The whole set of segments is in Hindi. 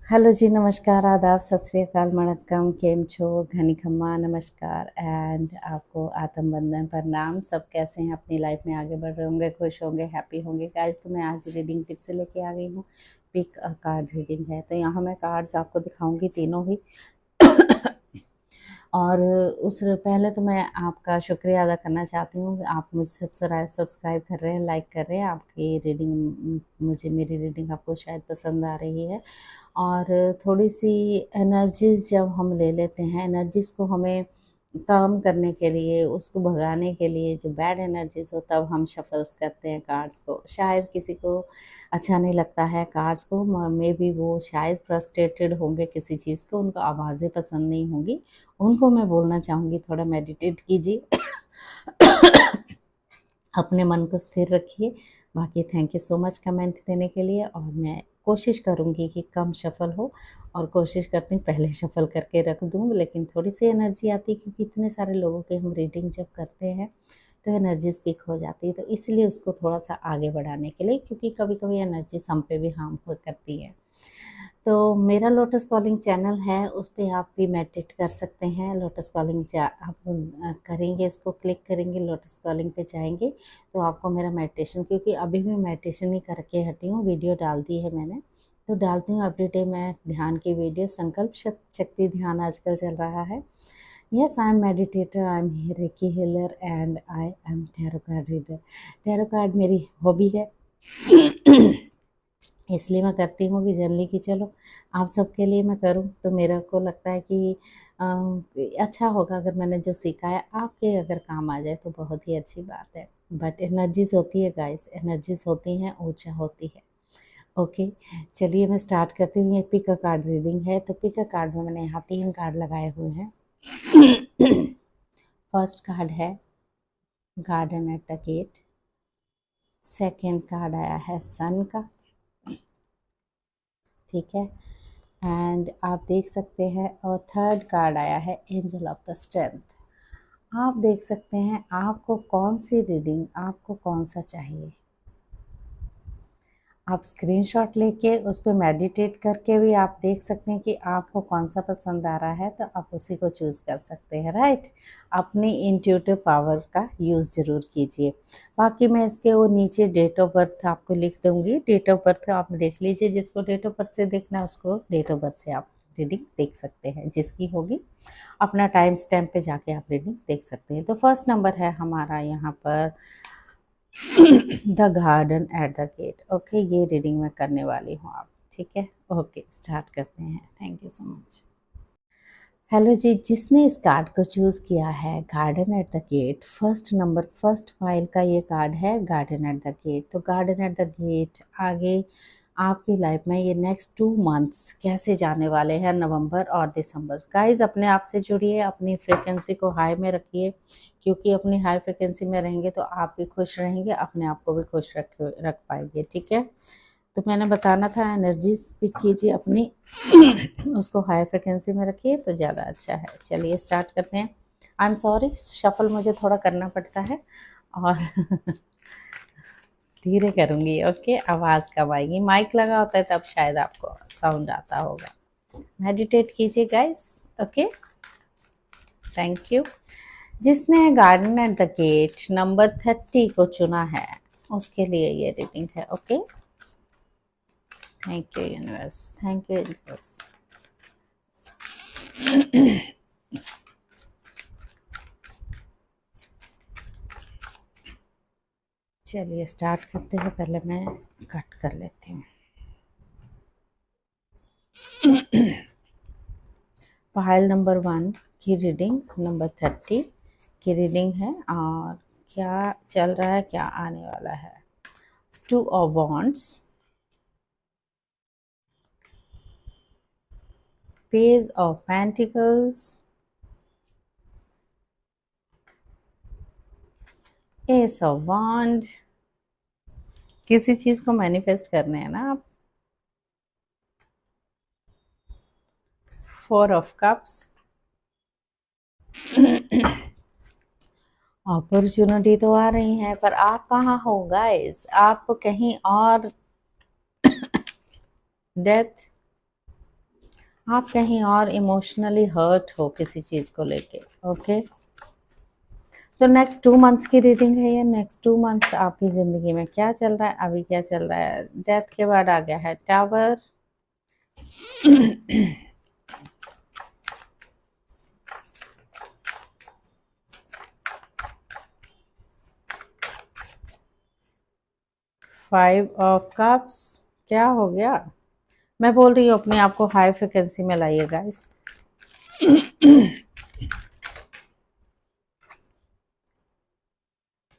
हेलो जी, नमस्कार, आदाब, सत श्री अकाल, वणक्कम, केम छो, घनी खम्मा, नमस्कार एंड आपको आत्म बंदन प्रणाम। सब कैसे हैं? अपनी लाइफ में आगे बढ़ रहे होंगे, खुश होंगे, हैप्पी होंगे। गाइस, तो मैं आज रीडिंग फिर से लेके आ गई हूँ। पिक अ कार्ड रीडिंग है, तो यहाँ मैं कार्ड्स आपको दिखाऊंगी तीनों ही। और उस पहले तो मैं आपका शुक्रिया अदा करना चाहती हूँ कि आप मुझे सब्सक्राइब कर रहे हैं, लाइक कर रहे हैं। आपकी रीडिंग मुझे मेरी रीडिंग आपको शायद पसंद आ रही है। और थोड़ी सी एनर्जीज़ जब हम ले लेते हैं, एनर्जीज़ को हमें काम करने के लिए, उसको भगाने के लिए, जो बैड एनर्जीज़ हो, तब हम शफल्स करते हैं कार्ड्स को। शायद किसी को अच्छा नहीं लगता है कार्ड्स को, मे बी वो शायद फ्रस्ट्रेटेड होंगे किसी चीज़ को, उनको आवाज़ें पसंद नहीं होंगी। उनको मैं बोलना चाहूँगी थोड़ा मेडिटेट कीजिए। अपने मन को स्थिर रखिए। बाकी thank you so much comment देने के लिए। और मैं कोशिश करूँगी कि कम शफल हो, और कोशिश करती हूँ पहले शफल करके रख दूँ, लेकिन थोड़ी सी एनर्जी आती है क्योंकि इतने सारे लोगों के हम रीडिंग जब करते हैं तो एनर्जी स्पीक हो जाती है, तो इसलिए उसको थोड़ा सा आगे बढ़ाने के लिए, क्योंकि कभी कभी एनर्जी हम पे भी हार्म हो करती है। तो मेरा लोटस कॉलिंग चैनल है, उस पर आप भी मेडिटेट कर सकते हैं। लोटस कॉलिंग आप करेंगे, इसको क्लिक करेंगे, लोटस कॉलिंग पे जाएंगे तो आपको मेरा मेडिटेशन, क्योंकि अभी भी मेडिटेशन ही करके हटी हूँ, वीडियो डाल दी है मैंने, तो डालती हूँ एवरीडे मैं ध्यान की वीडियो। संकल्प शक्ति ध्यान आजकल चल रहा है। Yes, I am meditator, I am recce healer and I am tarot card reader. Tarot card मेरी हॉबी है। इसलिए मैं करती हूँ कि जनरली कि चलो आप सबके लिए मैं करूँ, तो मेरे को लगता है कि अच्छा होगा अगर मैंने जो सीखा है आपके अगर काम आ जाए तो बहुत ही अच्छी बात है। बट एनर्जीज होती है गाइस, एनर्जीज होती हैं, ऊर्जा होती है। ओके, चलिए मैं स्टार्ट करती हूँ। ये पिक अ कार्ड रीडिंग है, तो पिक अ कार्ड में मैंने यहाँ 3 कार्ड लगाए हुए हैं। फर्स्ट कार्ड है garden at the gate. Second card आया है सन का, ठीक है, एंड आप देख सकते हैं। और थर्ड कार्ड आया है एंजल ऑफ द स्ट्रेंथ। आप देख सकते हैं आपको कौन सी रीडिंग, आपको कौन सा चाहिए। आप स्क्रीनशॉट लेके उस पर मेडिटेट करके भी आप देख सकते हैं कि आपको कौन सा पसंद आ रहा है, तो आप उसी को चूज़ कर सकते हैं, राइट। अपनी इंट्यूटिव पावर का यूज़ ज़रूर कीजिए। बाकी मैं इसके वो नीचे डेट ऑफ बर्थ आपको लिख दूँगी। डेट ऑफ बर्थ आप देख लीजिए, जिसको डेट ऑफ बर्थ से देखना है उसको डेट ऑफ बर्थ से आप रीडिंग देख सकते हैं, जिसकी होगी अपना टाइम स्टैम्प पे जाके आप रीडिंग देख सकते हैं। तो फर्स्ट नंबर है हमारा यहाँ पर the garden at the gate. Okay, ये रीडिंग मैं करने वाली हूँ आप, ठीक है। ओके, स्टार्ट करते हैं। Thank you so much. Hello ji, जिसने इस कार्ड को चूज़ किया है garden at the gate, first number, first file का ये कार्ड है गार्डन एट द गेट। तो गार्डन एट द गेट आगे आपकी लाइफ में ये नेक्स्ट 2 मंथ्स कैसे जाने वाले हैं, नवंबर और दिसंबर। गाइज, अपने आप से जुड़िए, अपनी फ्रिक्वेंसी को हाई में रखिए, क्योंकि अपनी हाई फ्रिक्वेंसी में रहेंगे तो आप भी खुश रहेंगे, अपने आप को भी खुश रख पाएंगे, ठीक है। तो मैंने बताना था एनर्जी स्पीक कीजिए अपनी, उसको हाई फ्रिक्वेंसी में रखिए तो ज़्यादा अच्छा है। चलिए स्टार्ट करते हैं। आई एम सॉरी, शफल मुझे थोड़ा करना पड़ता है और धीरे करूँगी, ओके। आवाज़ कम आएगी, माइक लगा होता है तब शायद आपको साउंड आता होगा। मेडिटेट कीजिए गाइस, ओके, थैंक यू। जिसने garden at the gate number 30 को चुना है उसके लिए ये रीडिंग है, okay. Thank you universe, thank you angels. चलिए स्टार्ट करते हैं। पहले मैं कट कर लेती हूँ। फाइल नंबर 1 की रीडिंग, नंबर 30 की रीडिंग है, और क्या चल रहा है, क्या आने वाला है। 2 of wands, page of pentacles, ace of wand. किसी चीज़ को मैनिफेस्ट करने हैं ना आप। 4 ऑफ कप्स। अपॉर्चुनिटी तो आ रही है, पर आप कहाँ हो गाइस, आप कहीं और। डेथ, आप कहीं और इमोशनली हर्ट हो किसी चीज़ को लेके। ओके, तो नेक्स्ट 2 मंथ्स की रीडिंग है ये। नेक्स्ट 2 मंथ्स आपकी ज़िंदगी में क्या चल रहा है, अभी क्या चल रहा है। डेथ के बाद आ गया है टावर, 5 ऑफ कप्स। क्या हो गया, मैं बोल रही हूँ अपने आप को हाई फ्रिक्वेंसी में लाइए guys.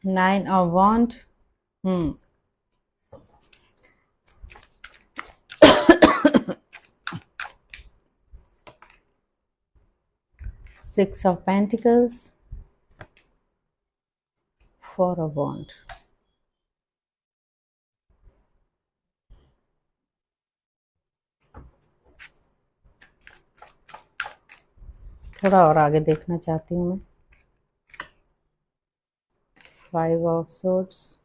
9 of wand, 6 of pentacles, 4 of wand. थोड़ा और आगे देखना चाहती हूँ मैं। 5 ऑफ सोर्ड्स,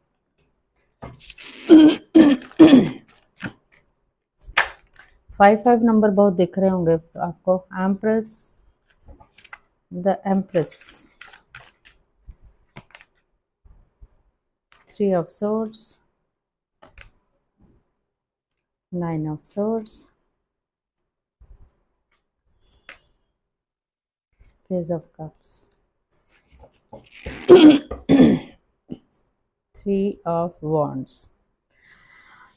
5 नंबर बहुत दिख रहे होंगे आपको। Empress, the empress, 3 of swords, 9 of swords, page of cups, 3 of wands.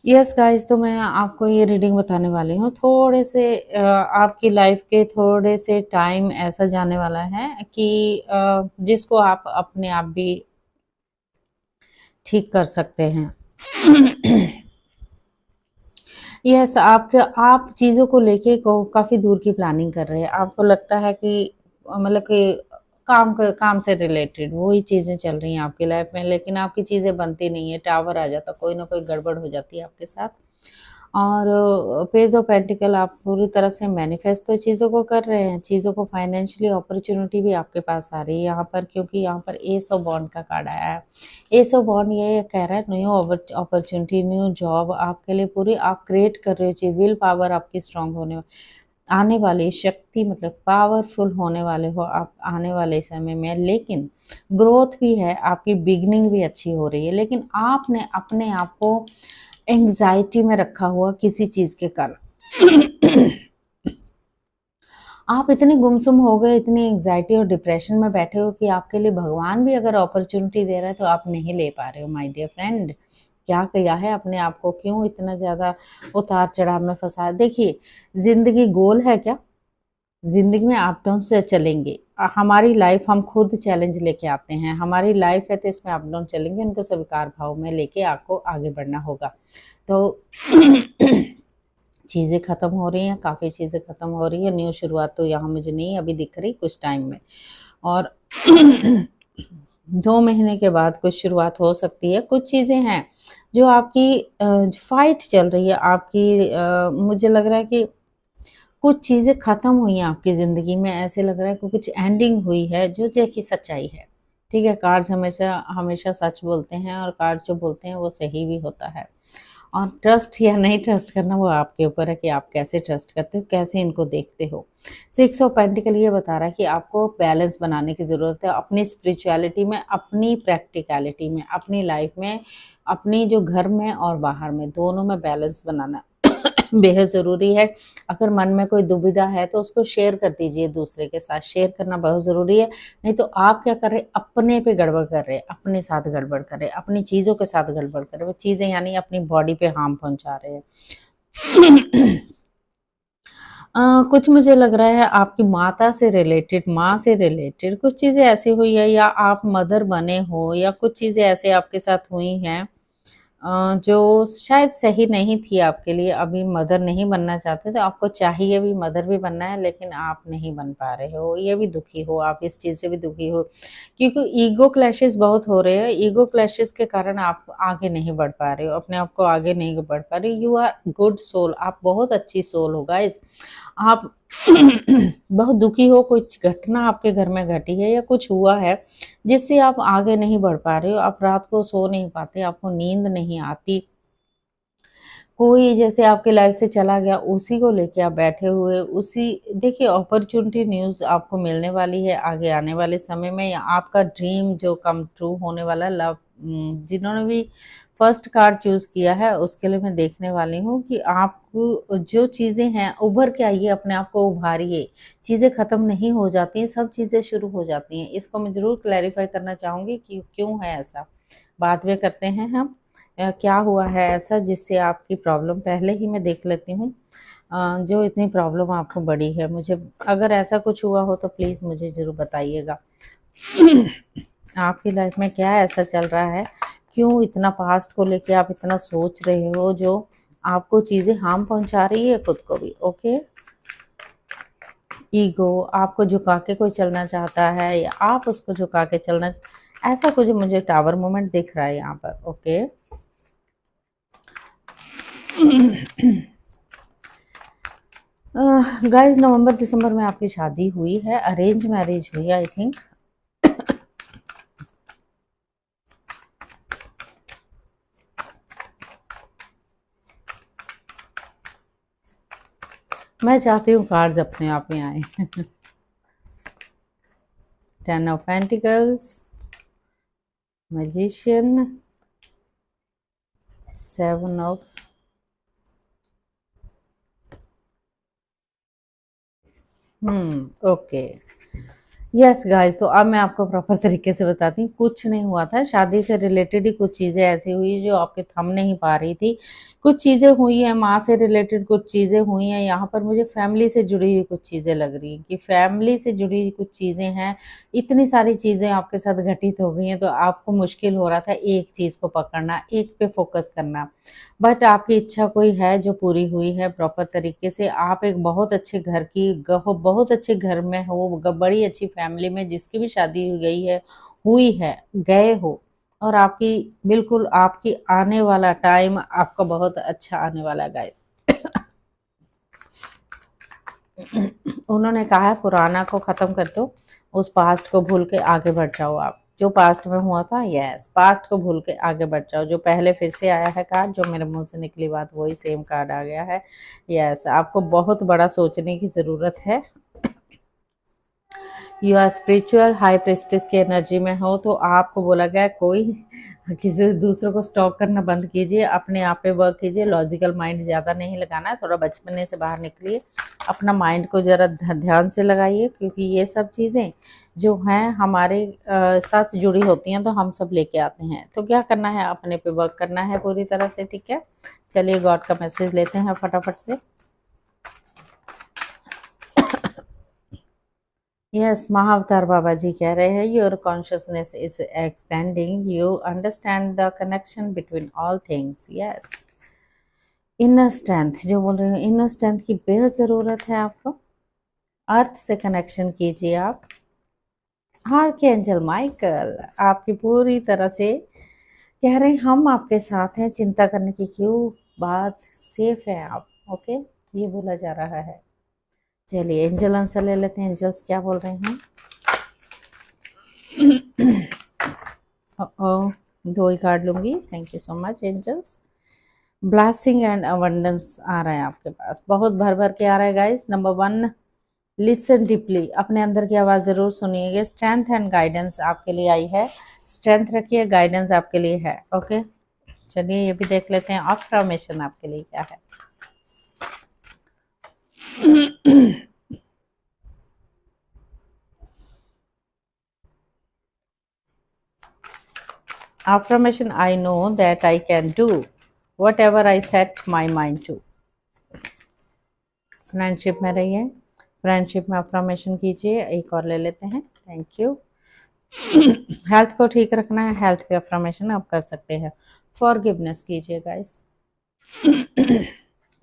Yes guys, तो मैं आपको ये रीडिंग बताने वाली हूँ। थोड़े से आपकी लाइफ के थोड़े से टाइम ऐसा जाने वाला है कि जिसको आप अपने आप भी ठीक कर सकते हैं। यस, आप चीज़ों को लेके को काफ़ी दूर की प्लानिंग कर रहे हैं। आपको लगता है कि मतलब कि काम से रिलेटेड वही चीज़ें चल रही हैं आपकी लाइफ में, लेकिन आपकी चीज़ें बनती नहीं है। टावर आ जाता, कोई ना कोई गड़बड़ हो जाती है आपके साथ। और पेज ऑफ पेंटिकल, आप पूरी तरह से मैनिफेस्ट तो चीज़ों को कर रहे हैं, चीज़ों को फाइनेंशियली अपॉर्चुनिटी भी आपके पास आ रही है यहाँ पर, क्योंकि यहाँ पर एस ऑफ बॉन्ड का कार्ड आया है। एस ऑफ बॉन्ड ये कह रहा है न्यू अपॉर्चुनिटी, न्यू जॉब आपके लिए पूरी आप क्रिएट कर रहे हो चीज़। विल पावर आपकी स्ट्रांग होने आने वाली शक्ति, मतलब पावरफुल होने वाले हो आप आने वाले समय में। लेकिन ग्रोथ भी है, आपकी बिगनिंग भी अच्छी हो रही है, लेकिन आपने अपने आप को एंग्जाइटी में रखा हुआ किसी चीज़ के कारण। आप इतने गुमसुम हो गए, इतनी एंग्जाइटी और डिप्रेशन में बैठे हो कि आपके लिए भगवान भी अगर अपॉर्चुनिटी दे रहा है तो आप नहीं ले पा रहे हो। माय डियर फ्रेंड, क्या किया है अपने आप को, क्यों इतना ज़्यादा उतार चढ़ाव में फंसा। देखिए, ज़िंदगी गोल है क्या? ज़िंदगी में अप डाउन से चलेंगे। हमारी लाइफ हम खुद चैलेंज लेके आते हैं। हमारी लाइफ है तो इसमें अप डाउन चलेंगे, उनको स्वीकार भाव में लेके आपको आगे बढ़ना होगा। तो चीज़ें ख़त्म हो रही हैं, काफ़ी चीज़ें ख़त्म हो रही हैं। न्यू शुरुआत तो यहाँ मुझे नहीं अभी दिख रही, कुछ टाइम में। और 2 महीने के बाद कुछ शुरुआत हो सकती है। कुछ चीज़ें हैं जो आपकी फाइट चल रही है आपकी, मुझे लग रहा है कि कुछ चीज़ें ख़त्म हुई हैं आपकी ज़िंदगी में। ऐसे लग रहा है कि कुछ एंडिंग हुई है, जो कि सच्चाई है। ठीक है, कार्ड्स हमेशा हमेशा सच बोलते हैं, और कार्ड जो बोलते हैं वो सही भी होता है। और ट्रस्ट या नहीं ट्रस्ट करना वो आपके ऊपर है कि आप कैसे ट्रस्ट करते हो, कैसे इनको देखते हो। 6 ऑफ पेंटिकल ये बता रहा है कि आपको बैलेंस बनाने की ज़रूरत है अपनी स्पिरिचुअलिटी में, अपनी प्रैक्टिकलिटी में, अपनी लाइफ में, अपनी जो घर में और बाहर में, दोनों में बैलेंस बनाना बेहद ज़रूरी है। अगर मन में कोई दुविधा है तो उसको शेयर कर दीजिए, दूसरे के साथ शेयर करना बहुत ज़रूरी है। नहीं तो आप क्या कर रहे हैं, अपने पे गड़बड़ कर रहे हैं, अपने साथ गड़बड़ कर रहे हैं, अपनी चीज़ों के साथ गड़बड़ कर रहे हैं। वो चीज़ें यानी अपनी बॉडी पे हार्म पहुंचा रहे हैं। कुछ मुझे लग रहा है आपकी माता से रिलेटेड, माँ से रिलेटेड कुछ चीज़ें ऐसी हुई है, या आप मदर बने हो, या कुछ चीज़ें ऐसे आपके साथ हुई हैं जो शायद सही नहीं थी आपके लिए। अभी मदर नहीं बनना चाहते, तो आपको चाहिए भी मदर भी बनना है, लेकिन आप नहीं बन पा रहे हो। ये भी दुखी हो, आप इस चीज़ से भी दुखी हो, क्योंकि ईगो क्लैशेस बहुत हो रहे हैं। ईगो क्लैशेस के कारण आप आगे नहीं बढ़ पा रहे हो, अपने आप को आगे नहीं बढ़ पा रहे। यू आर गुड सोल, आप बहुत अच्छी सोल हो गाइस। आप बहुत दुखी हो, कुछ घटना आपके घर में घटी है या कुछ हुआ है जिससे आप आगे नहीं बढ़ पा रहे हो। आप रात को सो नहीं पाते, आपको नींद नहीं आती, कोई जैसे आपके लाइफ से चला गया, उसी को लेके आप बैठे हुए, उसी देखिए अपॉर्चुनिटी न्यूज़ आपको मिलने वाली है आगे आने वाले समय में, या आपका ड्रीम जो कम ट्रू होने वाला लव, जिन्होंने भी फर्स्ट कार्ड चूज़ किया है उसके लिए मैं देखने वाली हूँ कि आपको जो चीज़ें हैं उभर के आइए, अपने आप को उभारिए। चीज़ें ख़त्म नहीं हो जाती हैं, सब चीज़ें शुरू हो जाती हैं। इसको मैं ज़रूर क्लैरिफाई करना चाहूँगी कि क्यों है ऐसा। बाद में करते हैं हम क्या हुआ है ऐसा जिससे आपकी प्रॉब्लम, पहले ही मैं देख लेती हूँ जो इतनी प्रॉब्लम आपको बड़ी है। मुझे अगर ऐसा कुछ हुआ हो तो प्लीज़ मुझे ज़रूर बताइएगा। आपकी लाइफ में क्या ऐसा चल रहा है, क्यों इतना पास्ट को लेके आप इतना सोच रहे हो जो आपको चीज़ें हार्म पहुंचा रही है, खुद को भी। ओके, ईगो, आपको झुका के कोई चलना चाहता है या आप उसको झुका के चलना, ऐसा कुछ मुझे टावर मोमेंट दिख रहा है यहाँ पर। ओके, गाइस नवंबर दिसंबर में आपकी शादी हुई है, अरेंज मैरिज हुई आई थिंक। मैं चाहती हूँ कार्ड्स अपने आप में आए। 10 of pentacles, magician, 7 of, okay, yes guys. तो अब मैं आपको प्रॉपर तरीके से बताती हूँ। कुछ नहीं हुआ था, शादी से रिलेटेड ही कुछ चीज़ें ऐसी हुई जो आपके थम नहीं पा रही थी। कुछ चीज़ें हुई हैं, माँ से रिलेटेड कुछ चीज़ें हुई हैं। यहाँ पर मुझे फैमिली से जुड़ी हुई कुछ चीज़ें लग रही हैं कि फैमिली से जुड़ी हुई कुछ चीज़ें हैं। इतनी सारी चीज़ें आपके साथ घटित हो गई हैं तो आपको मुश्किल हो रहा था एक चीज़ को पकड़ना, एक पे फोकस करना। बट आपकी इच्छा कोई है जो पूरी हुई है प्रॉपर तरीके से। आप एक बहुत अच्छे घर की बहुत अच्छे घर में हो, बड़ी अच्छी फैमिली में, जिसकी भी शादी हुई है, गए हो। और आपकी बिल्कुल आपकी आने वाला टाइम आपका बहुत अच्छा आने वाला है गाइस। उन्होंने कहा है पुराना को ख़त्म कर दो, उस पास्ट को भूल के आगे बढ़ जाओ। आप जो पास्ट में हुआ था, यस, पास्ट को भूल के आगे बढ़ जाओ। जो पहले फिर से आया है कार्ड, जो मेरे मुंह से निकली बात वही सेम कार्ड आ गया है। यस, आपको बहुत बड़ा सोचने की ज़रूरत है। You are spiritual high priestess की एनर्जी में हो तो आपको बोला गया कोई किसी दूसरों को स्टॉक करना बंद कीजिए, अपने आप पे वर्क कीजिए। लॉजिकल माइंड ज़्यादा नहीं लगाना है, थोड़ा बचपने से बाहर निकलिए, अपना माइंड को ज़रा ध्यान से लगाइए, क्योंकि ये सब चीज़ें जो हैं हमारे साथ जुड़ी होती हैं तो हम सब लेके आते हैं। तो क्या करना है, अपने पे वर्क करना है पूरी तरह से। ठीक है, चलिए गॉड का मैसेज लेते हैं फटाफट से। यस, महाअवतार बाबा जी कह रहे हैं your consciousness is expanding, you understand the connection between all things. Yes, inner strength जो बोल रहे हो, इनर स्ट्रेंथ की बेहद ज़रूरत है आपको। अर्थ से कनेक्शन कीजिए आप। आर्कएंजल माइकल आपकी पूरी तरह से कह रहे हैं हम आपके साथ हैं, चिंता करने की क्यों बात, सेफ है आप। ओके, ये बोला जा रहा है। चलिए एंजल आंसर ले लेते हैं, एंजल्स क्या बोल रहे हैं। दो ही कार्ड लूंगी, thank you so much angels. Blessing and abundance आ रहा है आपके पास, बहुत भर भर के आ रहा है गाइस। नंबर 1, लिसन डीपली, अपने अंदर की आवाज़ ज़रूर सुनिएगा। स्ट्रेंथ एंड गाइडेंस आपके लिए आई है, स्ट्रेंथ रखिए, गाइडेंस आपके लिए है। ओके, चलिए ये भी देख लेते हैं अफर्मेशन आपके लिए क्या है। Affirmation, I know that I can do whatever I set my mind to. Friendship में रहिए, फ्रेंडशिप में अफर्मेशन कीजिए। एक और ले लेते हैं, थैंक यू। हेल्थ को ठीक रखना है, हेल्थ पे अफर्मेशन आप कर सकते हैं। फॉरगिवनेस कीजिए गाइस।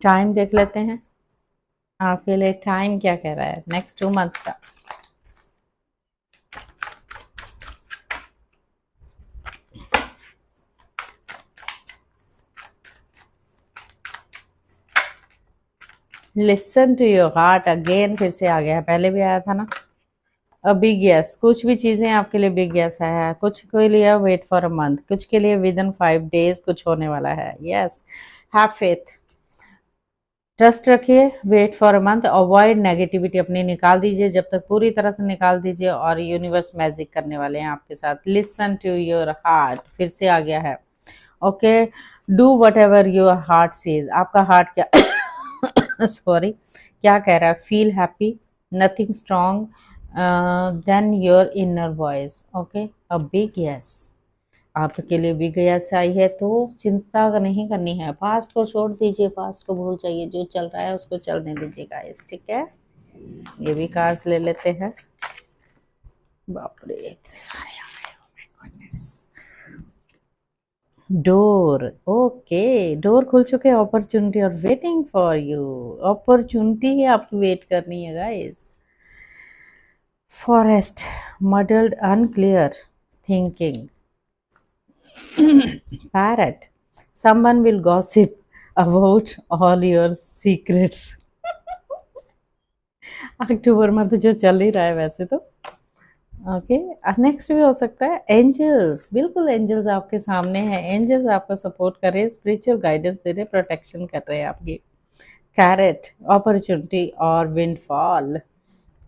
टाइम देख लेते हैं आपके लिए, टाइम क्या कह रहा है नेक्स्ट 2 मंथ्स का। Listen to your heart, again फिर से आ गया है, पहले भी आया था ना। अ बिग यस, कुछ भी चीज़ें आपके लिए बिग यस आया है, कुछ के लिए वेट फॉर अ मंथ, कुछ के लिए विद इन 5 days कुछ होने वाला है। यस, हैव फेथ, ट्रस्ट रखिए, wait for a month, avoid negativity अपनी निकाल दीजिए, जब तक पूरी तरह से निकाल दीजिए, और यूनिवर्स मैजिक करने वाले हैं आपके साथ। लिसन टू योर हार्ट, फिर से आ गया है। Okay, do whatever your heart says, आपका हार्ट क्या सॉरी क्या कह रहा है? Feel happy, nothing strong than your inner voice. Okay, a big yes आपके लिए भी गैस आई है, तो चिंता नहीं करनी है, पास्ट को छोड़ दीजिए, पास्ट को भूल जाइए, जो चल रहा है उसको चलने दीजिए गाइस, ठीक है। ये भी कार्ड्स ले लेते हैं। बाप रे इतने सारे आ गए, oh my goodness। Door, okay, door खुल चुके हैं, अपॉर्चुनिटी और वेटिंग फॉर यू, अपॉर्चुनिटी है आपकी वेट करनी है guys. Forest, muddled unclear thinking. Parrot, someone will gossip about all your secrets। अक्टूबर में तो जो चल ही रहा है वैसे तो। ओके, नेक्स्ट भी हो सकता है एंजल्स, बिल्कुल एंजल्स आपके सामने हैं, एंजल्स आपको सपोर्ट कर रहे हैं, स्पिरिचुअल गाइडेंस दे रहे हैं, प्रोटेक्शन कर रहे हैं आपकी। कैरेट, अपॉर्चुनिटी और विंडफॉल।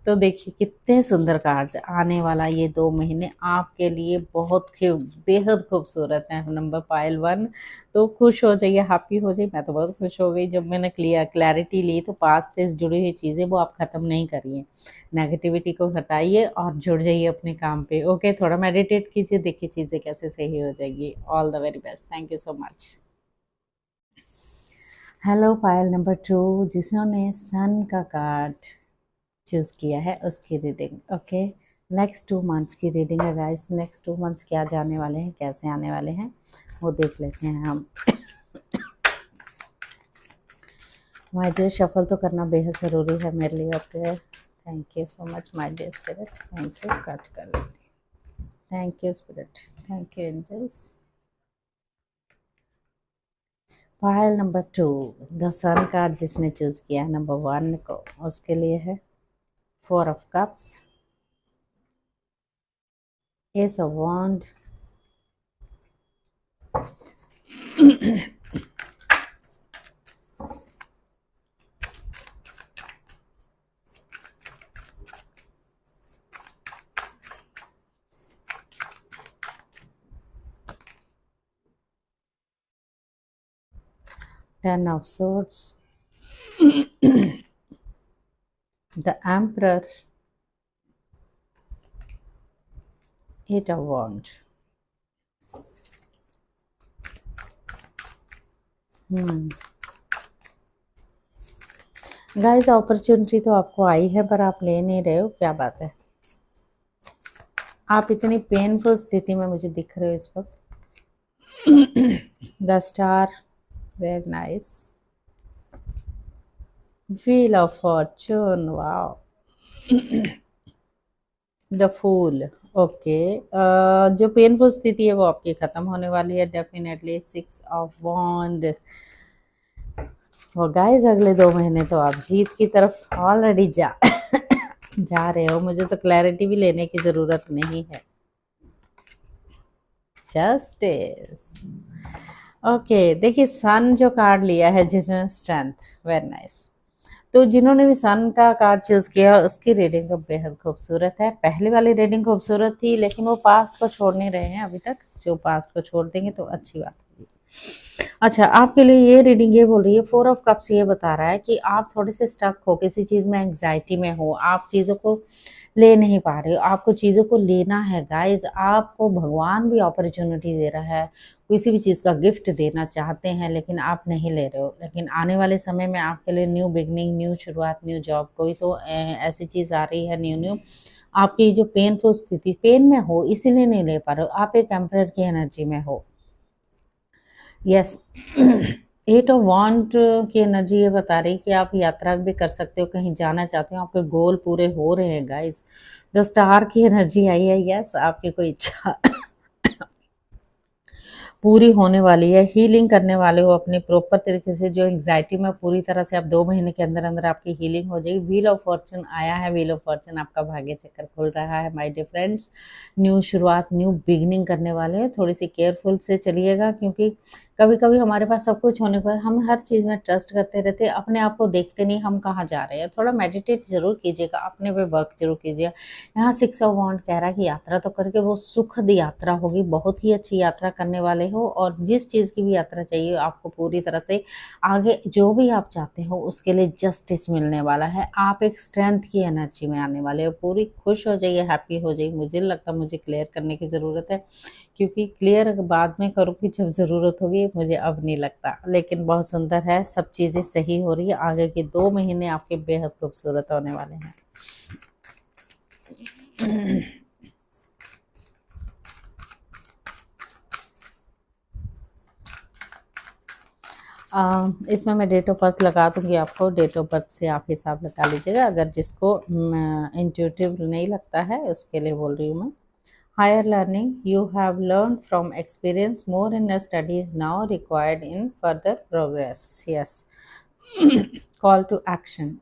तो देखिए कितने सुंदर कार्ड्स, आने वाला ये 2 महीने आपके लिए बहुत बेहद खूबसूरत है। नंबर पाइल 1, तो खुश हो जाइए, हैप्पी हो जाइए। मैं तो बहुत खुश हो गई जब मैंने क्लैरिटी ली, तो पास्ट से जुड़ी हुई चीज़ें वो आप ख़त्म नहीं करिए, नेगेटिविटी को हटाइए और जुड़ जाइए अपने काम पे। ओके, थोड़ा मेडिटेट कीजिए, देखिए चीज़ें कैसे सही हो जाएगी। All the very best, thank you so much. Hello pile number 2, जिन्होंने सन का कार्ड चूज़ किया है उसकी रीडिंग। ओके, नेक्स्ट 2 मंथ्स की रीडिंग है गाइस। नेक्स्ट 2 मंथ्स क्या जाने वाले हैं, कैसे आने वाले हैं, वो देख लेते हैं हम। माय डियर, शफल तो करना बेहद ज़रूरी है मेरे लिए। Okay, thank you so much my dear spirit, thank you. Cut कर लेते हैं। Thank you spirit, thank you angels. File number 2, the sun card जिसने चूज़ किया है नंबर 1 को, उसके लिए है 4 of cups, ace of wand, Ten of Swords, the Emperor, 8 of Wands। Guys, opportunity तो आपको आई है पर आप ले नहीं रहे हो, क्या बात है? आप इतनी पेनफुल स्थिति में मुझे दिख रहे हो इस वक्त। The star, very nice. Wheel of fortune, wow. The fool, okay, जो पेनफुल स्थिति है वो आपकी ख़त्म होने वाली है डेफिनेटली। 6 ऑफ वॉन्ड। और गाइस, अगले 2 महीने तो आप जीत की तरफ ऑलरेडी जा रहे हो, मुझे तो क्लैरिटी भी लेने की ज़रूरत नहीं है। जस्टिस, ओके, देखिए सन जो कार्ड लिया है जिसने, स्ट्रेंथ, वेरी नाइस। तो जिन्होंने भी सन का कार्ड चूज़ किया उसकी रीडिंग तो बेहद खूबसूरत है। पहले वाली रीडिंग खूबसूरत थी, लेकिन वो पास्ट को छोड़ नहीं रहे हैं अभी तक। जो पास्ट को छोड़ देंगे तो अच्छी बात होगी। अच्छा, आपके लिए ये रीडिंग ये बोल रही है, 4 ऑफ कप्स ये बता रहा है कि आप थोड़े से स्टक हो, किसी चीज़ में एंग्जाइटी में हो, आप चीज़ों को ले नहीं पा रहे हो, आपको चीज़ों को लेना है गाइज। आपको भगवान भी अपॉर्चुनिटी दे रहा है, किसी भी चीज़ का गिफ्ट देना चाहते हैं, लेकिन आप नहीं ले रहे हो। लेकिन आने वाले समय में आपके लिए न्यू बिगनिंग, न्यू शुरुआत, न्यू जॉब, कोई तो ऐसी चीज़ आ रही है न्यू न्यू। आपकी जो पेनफुल स्थिति, पेन में हो इसीलिए नहीं ले पा रहे हो, आप एक एम्परर की एनर्जी में हो। यस, 8 ऑफ वॉन्ड की एनर्जी ये बता रही कि आप यात्रा भी कर सकते हो, कहीं जाना चाहते हो, आपके गोल पूरे हो रहे हैं गाइस। द स्टार की एनर्जी आई है, यस, आपकी कोई इच्छा पूरी होने वाली है। हीलिंग करने वाले हो अपने प्रॉपर तरीके से, जो एंग्जाइटी में पूरी तरह से आप 2 महीने के अंदर अंदर आपकी हीलिंग हो जाएगी। व्हील ऑफ फॉर्चून आया है, व्हील ऑफ फॉर्चून आपका भाग्य चक्कर खुल रहा है माय डियर फ्रेंड्स। न्यू शुरुआत, न्यू बिगनिंग करने वाले हैं। थोड़ी सी केयरफुल से चलिएगा, क्योंकि कभी कभी हमारे पास सब कुछ होने पर हम हर चीज़ में ट्रस्ट करते रहते हैं, अपने आप को देखते नहीं हम कहाँ जा रहे हैं। थोड़ा मेडिटेट जरूर कीजिएगा, अपने पे वर्क जरूर कीजिएगा। यहाँ 6 ऑफ वांड कह रहा है कि यात्रा तो करके वो सुखद यात्रा होगी, बहुत ही अच्छी यात्रा करने वाले हो, और जिस चीज़ की भी यात्रा चाहिए आपको पूरी तरह से आगे जो भी आप चाहते हो उसके लिए जस्टिस मिलने वाला है। आप एक स्ट्रेंथ की एनर्जी में आने वाले हो, पूरी खुश हो जाइए, हैप्पी हो जाइए। मुझे लगता है मुझे क्लियर करने की ज़रूरत है, क्योंकि क्लियर बाद में करूँगी जब ज़रूरत होगी, मुझे अब नहीं लगता। लेकिन बहुत सुंदर है, सब चीज़ें सही हो रही है। आगे के 2 महीने आपके बेहद खूबसूरत होने वाले हैं। इसमें मैं डेट ऑफ बर्थ लगा दूंगी आपको, डेट ऑफ बर्थ से आप हिसाब लगा लीजिएगा। अगर जिसको इंट्यूटिव नहीं लगता है उसके लिए बोल रही हूँ मैं। Higher learning, you have learn from experience, more in your studies now required in further progress. Yes, call to action,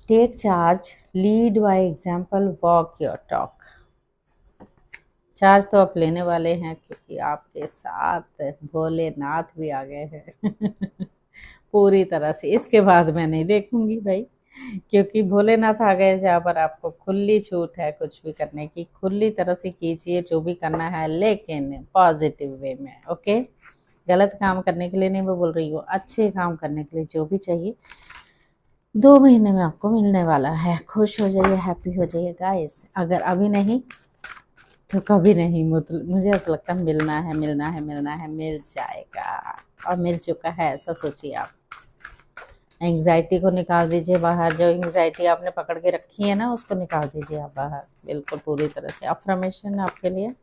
take charge, lead by example, walk your talk. Charge तो आप लेने वाले हैं, क्योंकि आपके साथ भोलेनाथ भी आ गए हैं पूरी तरह से। इसके बाद मैं नहीं देखूंगी भाई, क्योंकि भोलेनाथ आ गए जहाँ पर आपको खुली छूट है कुछ भी करने की। खुली तरह से कीजिए जो भी करना है, लेकिन पॉजिटिव वे में। ओके, गलत काम करने के लिए नहीं मैं बोल रही हूँ, अच्छे काम करने के लिए जो भी चाहिए 2 महीने में आपको मिलने वाला है। खुश हो जाइए, हैप्पी हो जाइए गाइस। अगर अभी नहीं तो कभी नहीं, मतलब मुझे ऐसा लगता है मिलना है, मिलना है, मिलना है, मिल जाएगा, और मिल चुका है, ऐसा सोचिए आप। एंग्जाइटी को निकाल दीजिए बाहर, जो एंग्जाइटी आपने पकड़ के रखी है ना उसको निकाल दीजिए आप बाहर, बिल्कुल पूरी तरह से। अफर्मेशन आपके लिए,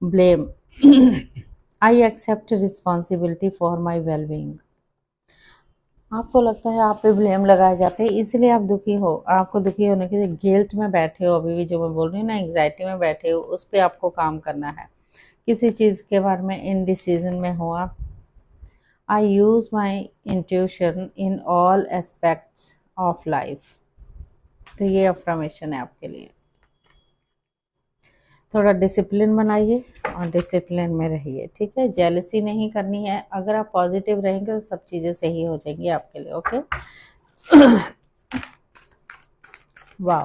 blame, I accept responsibility for my wellbeing. आपको लगता है आप पे ब्लेम लगाए जाते हैं, इसलिए आप दुखी हो। आपको दुखी होने के लिए गिल्ट में बैठे हो, अभी भी जो मैं बोल रही हूँ ना, एंग्जाइटी में बैठे हो, उस पर आपको काम करना है। किसी चीज़ के बारे में इनडिसीजन में हो आप। I use my intuition in all aspects of life. तो ये अफर्मेशन है आपके लिए। थोड़ा डिसिप्लिन बनाइए और डिसिप्लिन में रहिए, ठीक है। जेलसी नहीं करनी है। अगर आप पॉजिटिव रहेंगे तो सब चीज़ें सही हो जाएंगी आपके लिए। ओके, वाह,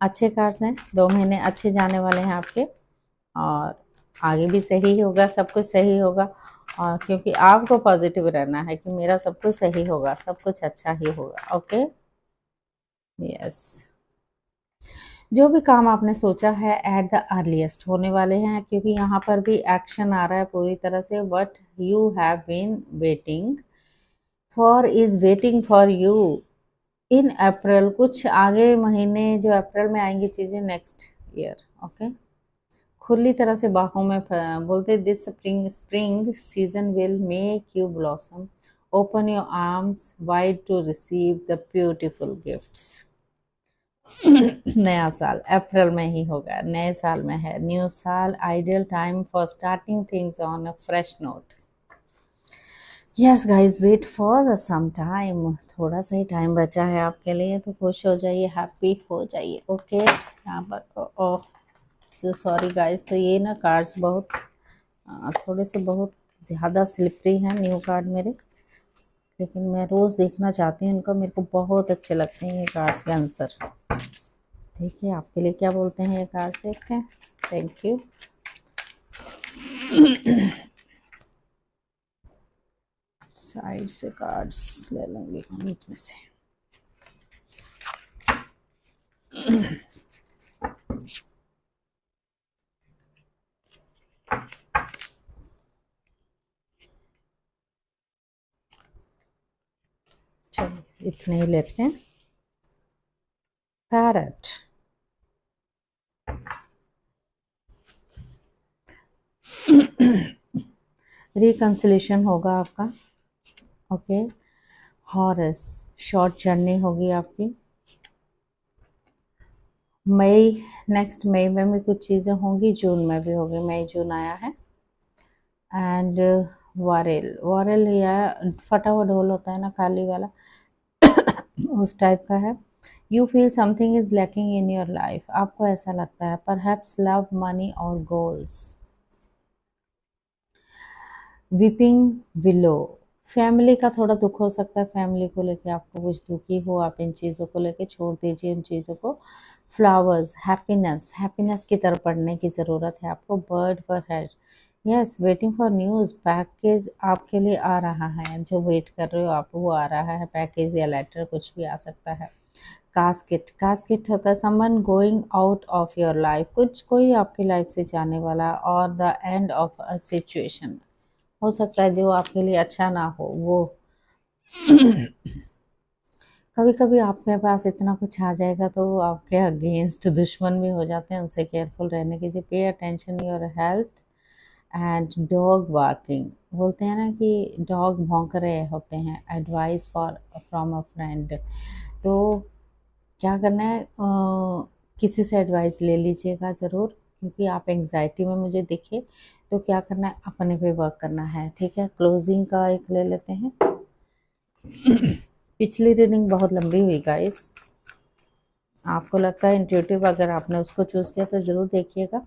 अच्छे कार्ड्स हैं। 2 महीने अच्छे जाने वाले हैं आपके, और आगे भी सही होगा, सब कुछ सही होगा। और क्योंकि आपको पॉजिटिव रहना है कि मेरा सब कुछ सही होगा, सब कुछ अच्छा ही होगा। ओके, यस, जो भी काम आपने सोचा है एट द अर्लीस्ट होने वाले हैं, क्योंकि यहाँ पर भी एक्शन आ रहा है पूरी तरह से। What you have been waiting for is waiting for you in April. कुछ आगे महीने जो अप्रैल में आएंगी चीज़ें, नेक्स्ट ईयर। ओके, खुली तरह से बाहों में बोलते, this spring season will make you blossom, open your arms wide to receive the beautiful gifts. नया साल अप्रैल में ही होगा, नए साल में है न्यू साल, ideal time for starting things on a fresh note. Yes guys, wait for some time, थोड़ा सा ही टाइम बचा है आपके लिए, तो खुश हो जाइए, हैप्पी हो जाइए। ओके, यहाँ पर ओह सो सॉरी गाइज, तो ये ना कार्ड्स बहुत थोड़े से बहुत ज़्यादा स्लिपरी हैं न्यू कार्ड मेरे, लेकिन मैं रोज़ देखना चाहती हूँ इनको, मेरे को बहुत अच्छे लगते हैं ये कार्ड्स के आंसर। देखिए आपके लिए क्या बोलते हैं ये कार्ड्स, देखते हैं। Thank you. साइड से कार्ड्स ले लूँगी बीच में से। चलो इतने ही लेते हैं। पैरट, रिकंसिलेशन होगा आपका। ओके, हॉरस, शॉर्ट जर्नी होगी आपकी। मई, नेक्स्ट मई में भी कुछ चीज़ें होंगी, जून में भी होगी, मई जून आया है। एंड वारेल, वारेल या फटा हुआ ढोल होता है ना काली वाला, उस टाइप का है। You feel something is lacking in your life, आपको ऐसा लगता है, परहैप्स लव, मनी और गोल्स। वीपिंग विलो, फैमिली का थोड़ा दुख हो सकता है, फैमिली को लेके आपको कुछ दुखी हो, आप इन चीज़ों को लेके छोड़ दीजिए इन चीज़ों को। फ्लावर्स, हैप्पीनेस, हैप्पीनेस की तरफ बढ़ने की ज़रूरत है आपको। बर्ड पर head, yes, waiting for news, package आपके लिए आ रहा है, जो वेट कर रहे हो आप वो आ रहा है, पैकेज या लेटर कुछ भी आ सकता है। कास्केट, कास्केट होता है someone going out of your life, कुछ कोई आपकी लाइफ से जाने वाला, और the end of a situation, हो सकता है जो आपके लिए अच्छा ना हो वो। कभी कभी आपके पास इतना कुछ आ जाएगा तो वो आपके अगेंस्ट दुश्मन भी हो जाते हैं, उनसे केयरफुल रहने कीजिए। Pay attention your health and dog barking, बोलते हैं ना कि डॉग भौंक रहे होते हैं, advice for from a friend, तो क्या करना है, किसी से एडवाइस ले लीजिएगा ज़रूर, क्योंकि आप एंग्जाइटी में मुझे दिखे, तो क्या करना है, अपने पे वर्क करना है, ठीक है। क्लोजिंग का एक ले लेते हैं। पिछली रीडिंग बहुत लंबी हुई गाइस, आपको लगता है इंट्यूटिव, अगर आपने उसको चूज़ किया तो ज़रूर देखिएगा।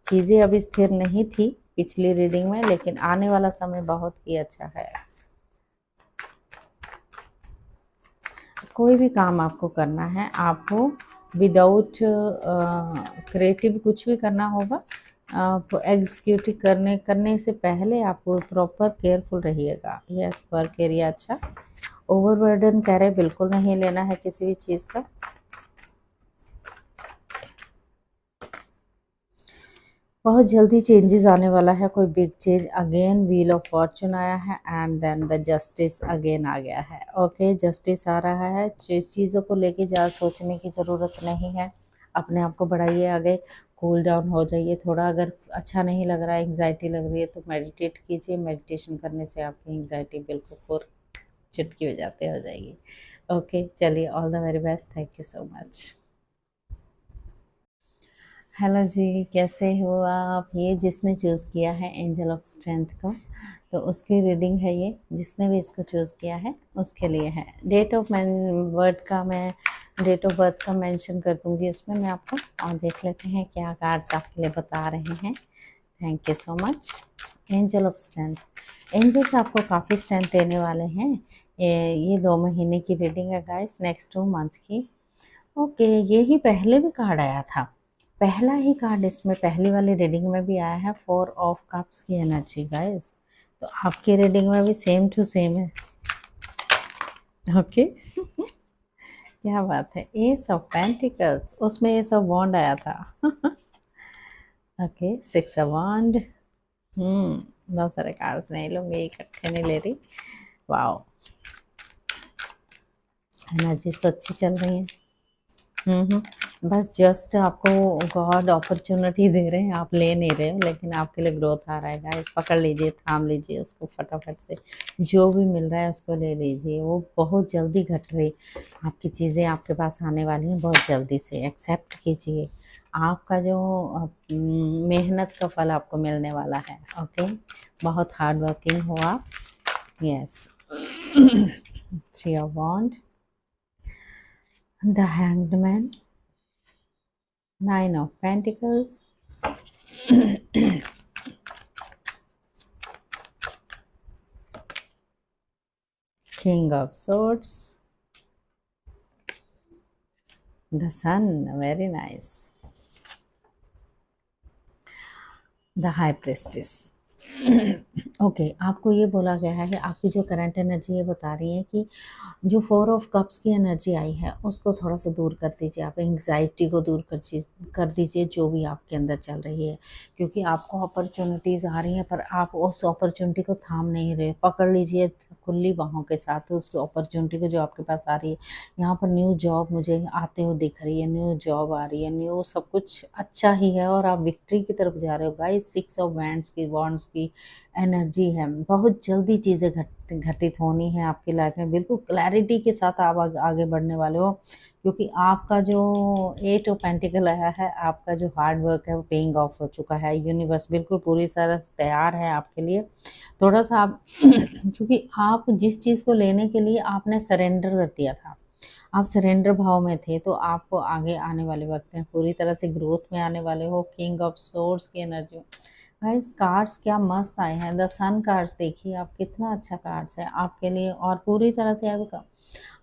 चीज़ें अभी स्थिर नहीं थी पिछली रीडिंग में, लेकिन आने वाला समय बहुत ही अच्छा है। कोई भी काम आपको करना है, आपको विदाउट क्रिएटिव कुछ भी करना होगा, आप एग्जीक्यूट करने से पहले आप प्रॉपर केयरफुल रहिएगा। यस, वर्क एरिया अच्छा, ओवरबर्डन कह रहे बिल्कुल नहीं लेना है किसी भी चीज़ का। बहुत जल्दी चेंजेस आने वाला है, कोई big change. Again wheel of fortune आया है and then the justice again आ गया है। ओके, जस्टिस आ रहा है, चीज़ों को लेके ज़्यादा सोचने की ज़रूरत नहीं है, अपने आप को बढ़ाइए आगे, कूल डाउन हो जाइए थोड़ा। अगर अच्छा नहीं लग रहा है, एंग्जाइटी लग रही है, तो मेडिटेट कीजिए, मेडिटेशन करने से आपकी एंग्जाइटी बिल्कुल फुर चुटकी बजाते हो जाएगी। ओके चलिए, all the very best, thank you so much. Hello ji, कैसे हो आप? ये जिसने चूज़ किया है एंजल ऑफ स्ट्रेंथ को, तो उसकी रीडिंग है ये, जिसने भी इसको चूज़ किया है उसके लिए है। डेट ऑफ बर्थ का मैं डेट ऑफ बर्थ का मेंशन कर दूंगी उसमें मैं आपको, और देख लेते हैं क्या कार्ड्स आपके लिए बता रहे हैं। Thank you so much. Angel of strength, angels आपको काफ़ी स्ट्रेंथ देने वाले हैं। ये 2 महीने की रीडिंग है गाइस, नेक्स्ट 2 मंथ्स की। ओके, ये ही पहले भी कार्ड आया था, पहला ही कार्ड इसमें पहली वाली रीडिंग में भी आया है, 4 ऑफ कप्स की एनर्जी गाइस, तो आपकी रीडिंग में भी सेम टू सेम है। ओके क्या बात है, एस ऑफ पेंटिकल्स, उसमें एस ऑफ वॉन्ड आया था। ओके, 6 ऑफ वॉन्ड, बहुत सारे कार्ड्स नहीं लूँगी, इकट्ठे नहीं ले रही। वाओ, एनर्जीज तो अच्छी चल रही हैं। बस जस्ट आपको गॉड अपॉर्चुनिटी दे रहे हैं, आप ले नहीं रहे हो, लेकिन आपके लिए ग्रोथ आ रहा है गाइस, पकड़ लीजिए, थाम लीजिए उसको फटाफट से, जो भी मिल रहा है उसको ले लीजिए, वो बहुत जल्दी घट रही आपकी चीज़ें आपके पास आने वाली हैं, बहुत जल्दी से एक्सेप्ट कीजिए, आपका जो मेहनत का फल आपको मिलने वाला है। ओके, बहुत हार्ड वर्किंग हो आप। Yes, 3 of wand, the hanged man, 9 of pentacles, King of Swords, the Sun, very nice, the High Priestess. Okay, आपको ये बोला गया है कि आपकी जो करंट एनर्जी ये बता रही है कि जो 4 ऑफ कप्स की एनर्जी आई है उसको थोड़ा सा दूर कर दीजिए, आप एंग्जाइटी को दूर कर दीजिए जो भी आपके अंदर चल रही है, क्योंकि आपको अपॉर्चुनिटीज़ आ रही हैं पर आप उस अपॉर्चुनिटी को थाम नहीं रहे, पकड़ लीजिए खुली बाहों के साथ उस अपॉर्चुनिटी को जो आपके पास आ रही है। यहाँ पर न्यू जॉब मुझे आते हुए दिख रही है, न्यू जॉब आ रही है, न्यू सब कुछ अच्छा ही है, और आप विक्ट्री की तरफ जा रहे हो गाइस। 6 ऑफ वॉन्ड्स की एनर्जी है, बहुत जल्दी चीज़ें घटित होनी है आपकी लाइफ में, बिल्कुल क्लैरिटी के साथ आप आगे बढ़ने वाले हो, क्योंकि आपका जो 8 ऑफ पेंटिकल आया है, आपका जो हार्ड वर्क है वो पेइंग ऑफ हो चुका है, यूनिवर्स बिल्कुल पूरी तरह से तैयार है आपके लिए। थोड़ा सा आप क्योंकि आप जिस चीज़ को लेने के लिए आपने सरेंडर कर दिया था, आप सरेंडर भाव में थे, तो आपको आगे आने वाले वक्त में पूरी तरह से ग्रोथ में आने वाले हो। किंग ऑफ सोर्ड्स की एनर्जी गाइस कार्ड्स क्या मस्त आए हैं। द सन कार्ड्स देखिए आप, कितना अच्छा कार्ड्स है आपके लिए। और पूरी तरह से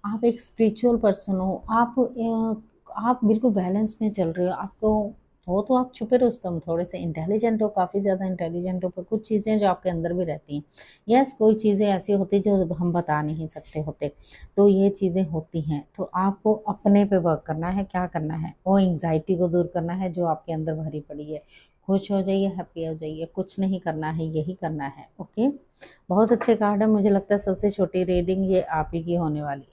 आप एक स्पिरिचुअल पर्सन हो। आप बिल्कुल बैलेंस में चल रहे हो। आपको हो तो आप छुपे रुस्तम थोड़े से इंटेलिजेंट हो, काफ़ी ज़्यादा इंटेलिजेंट हो, पर कुछ चीज़ें जो आपके अंदर भी रहती हैं। यस, कोई चीज़ें ऐसी होती जो हम बता नहीं सकते होते, तो ये चीज़ें होती हैं। तो आपको अपने पे वर्क करना है। क्या करना है? वो एंग्जाइटी को दूर करना है जो आपके अंदर भरी पड़ी है। खुश हो जाइए, हैप्पी हो जाइए, कुछ नहीं करना है, यही करना है। ओके, बहुत अच्छे कार्ड है। मुझे लगता है सबसे छोटी रीडिंग ये आप ही की होने वाली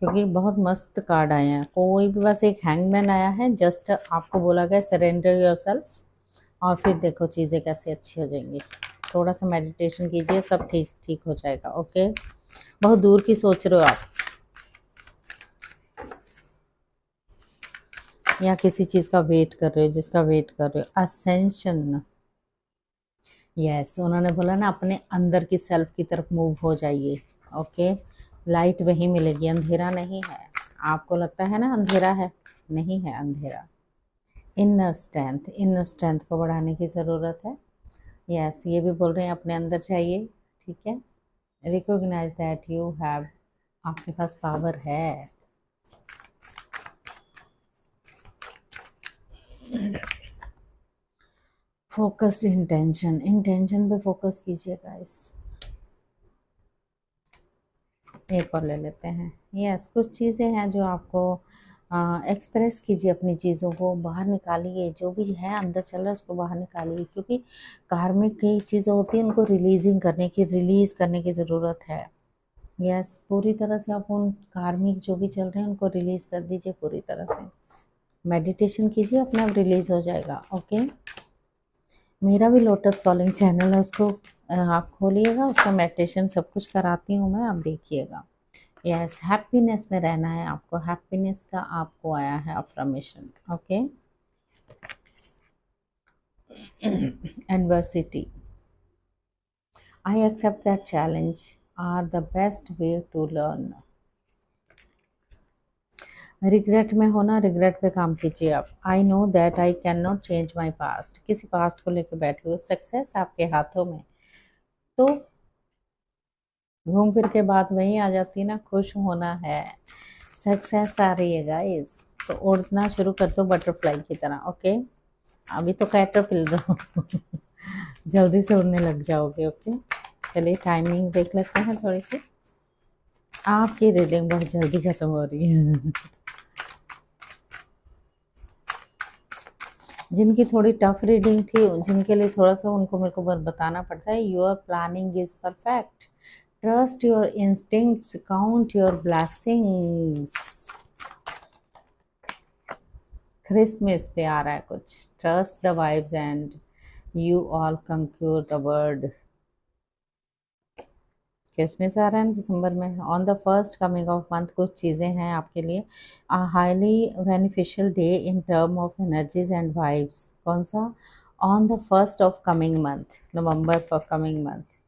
क्योंकि बहुत मस्त कार्ड आए हैं। कोई भी बस एक हैंगमैन आया है, जस्ट आपको बोला गया सरेंडर योरसेल्फ, और फिर देखो चीज़ें कैसे अच्छी हो जाएंगी। थोड़ा सा मेडिटेशन कीजिए, सब ठीक ठीक हो जाएगा। ओके, बहुत दूर की सोच रहे हो आप, या किसी चीज़ का वेट कर रहे हो, जिसका वेट कर रहे हो। असेंशन, यस, उन्होंने बोला ना अपने अंदर की सेल्फ की तरफ मूव हो जाइए। ओके, लाइट वहीं मिलेगी, अंधेरा नहीं है। आपको लगता है ना अंधेरा है, नहीं है अंधेरा। इनर स्ट्रेंथ को बढ़ाने की ज़रूरत है। यस, ये भी बोल रहे हैं अपने अंदर चाहिए। ठीक है, रिकॉग्नाइज दैट यू हैव, आपके पास पावर है। फोकस्ड इंटेंशन, इंटेंशन पे फोकस कीजिए गाइस। एक और ले लेते हैं। यस, कुछ चीज़ें हैं जो आपको एक्सप्रेस कीजिए, अपनी चीज़ों को बाहर निकालिए। जो भी है अंदर चल रहा है उसको बाहर निकालिए, क्योंकि कार्मिक कई चीज़ें होती हैं, उनको रिलीज़ करने की ज़रूरत है। यस, पूरी तरह से आप उन कार्मिक जो भी चल रहे हैं उनको रिलीज़ कर दीजिए पूरी तरह से। मेडिटेशन कीजिए, अपने आप रिलीज़ हो जाएगा। ओके, मेरा भी लोटस कॉलिंग चैनल है, उसको आप खोलिएगा, उसका मेडिटेशन सब कुछ कराती हूँ मैं, आप देखिएगा। यस, हैप्पीनेस में रहना है आपको, हैप्पीनेस का आपको आया है affirmation. Okay, adversity, I accept that challenge are the best way to learn. Regret में होना, रिग्रेट पे काम कीजिए आप। I know that I can not change my past, किसी पास्ट को लेकर बैठे हो। सक्सेस आपके हाथों में, तो घूम फिर के बात वहीं आ जाती है ना, खुश होना है। सक्सेस आ रही है गाइस, तो उड़ना शुरू कर दो बटरफ्लाई की तरह। ओके, अभी तो कैटरपिलर हो जल्दी से उड़ने लग जाओगे। ओके, चलिए टाइमिंग देख लेते हैं थोड़ी सी। आपकी रीडिंग बहुत जल्दी खत्म हो रही है जिनकी थोड़ी टफ रीडिंग थी, जिनके लिए थोड़ा सा उनको मेरे को बताना पड़ता है। Your planning is perfect, trust your instincts, count your blessings. Christmas पे आ रहा है कुछ। Trust the vibes and you all conquer the word. Christmas आ रहा है दिसंबर में। On the first coming of month, कुछ चीज़ें हैं आपके लिए। A highly beneficial day in term of energies and vibes. कौन सा? On the first of coming month, नवंबर for coming month.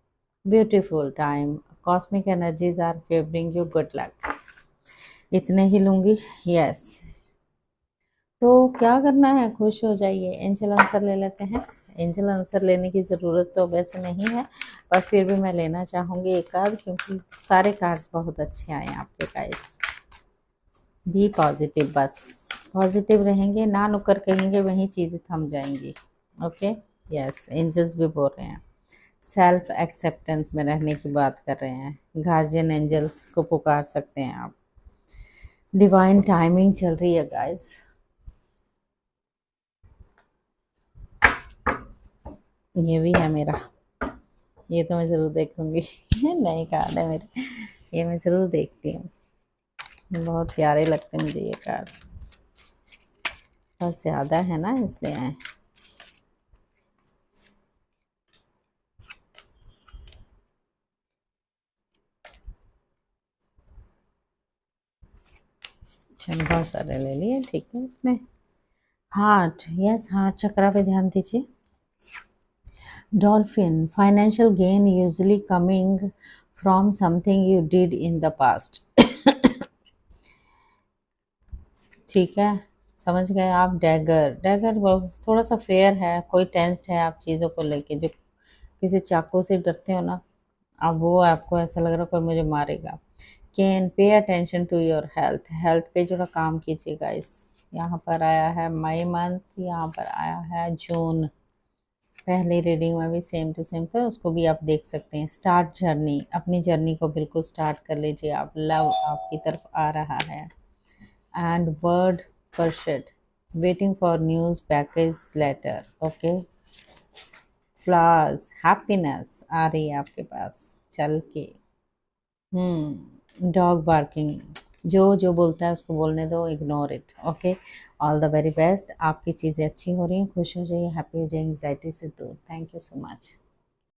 Beautiful time, cosmic energies are favouring you, good luck. इतने ही लूँगी। यस, तो क्या करना है? खुश हो जाइए। एंजल आंसर ले लेते हैं। एंजल आंसर लेने की ज़रूरत तो वैसे नहीं है, पर फिर भी मैं लेना चाहूँगी एक कार्ड, क्योंकि सारे कार्ड्स बहुत अच्छे आए हैं आपके गाइस। बी पॉजिटिव, बस पॉजिटिव रहेंगे, ना नुक्कर कहेंगे वहीं चीज़ें थम जाएंगी। ओके, यस, एंजल्स भी बोल रहे हैं सेल्फ एक्सेप्टेंस में रहने की बात कर रहे हैं। गार्जियन एंजल्स को पुकार सकते हैं आप। डिवाइन टाइमिंग चल रही है गाइस। ये भी है मेरा, ये तो मैं ज़रूर देखूंगी नए कार्ड है मेरे, ये मैं ज़रूर देखती हूँ। बहुत प्यारे लगते हैं मुझे ये कार्ड, बहुत ज़्यादा है ना इसलिए आए। चलो बहुत सारे ले लिए, ठीक है। अपने हार्ट, यस, हार्ट चक्रा पे ध्यान दीजिए। Dolphin, financial gain usually coming from something you did in the past. ठीक है, समझ गए आप। डैगर, डैगर थोड़ा सा फेयर है, कोई टेंस्ड है आप चीज़ों को लेके, जो किसी चाकू से डरते हो ना, अब वो आपको ऐसा लग रहा है कोई मुझे मारेगा। Can, pay attention to your health, health पे जो काम कीजिएगा। इस यहाँ पर आया है मई मंथ, यहाँ पर आया है जून। पहली रीडिंग में भी सेम टू सेम था, उसको भी आप देख सकते हैं। स्टार्ट जर्नी, अपनी जर्नी को बिल्कुल स्टार्ट कर लीजिए आप, लव आपकी तरफ आ रहा है। एंड वर्ड परशेड, waiting for news package letter, okay. Flowers, happiness आ रही है आपके पास चल के। डॉग बार्किंग, जो जो बोलता है उसको बोलने दो, ignore it, okay. All the very best, आपकी चीज़ें अच्छी हो रही हैं, खुश हो जाइए, हैप्पी हो जाइए, एंग्जाइटी से दूर। Thank you so much.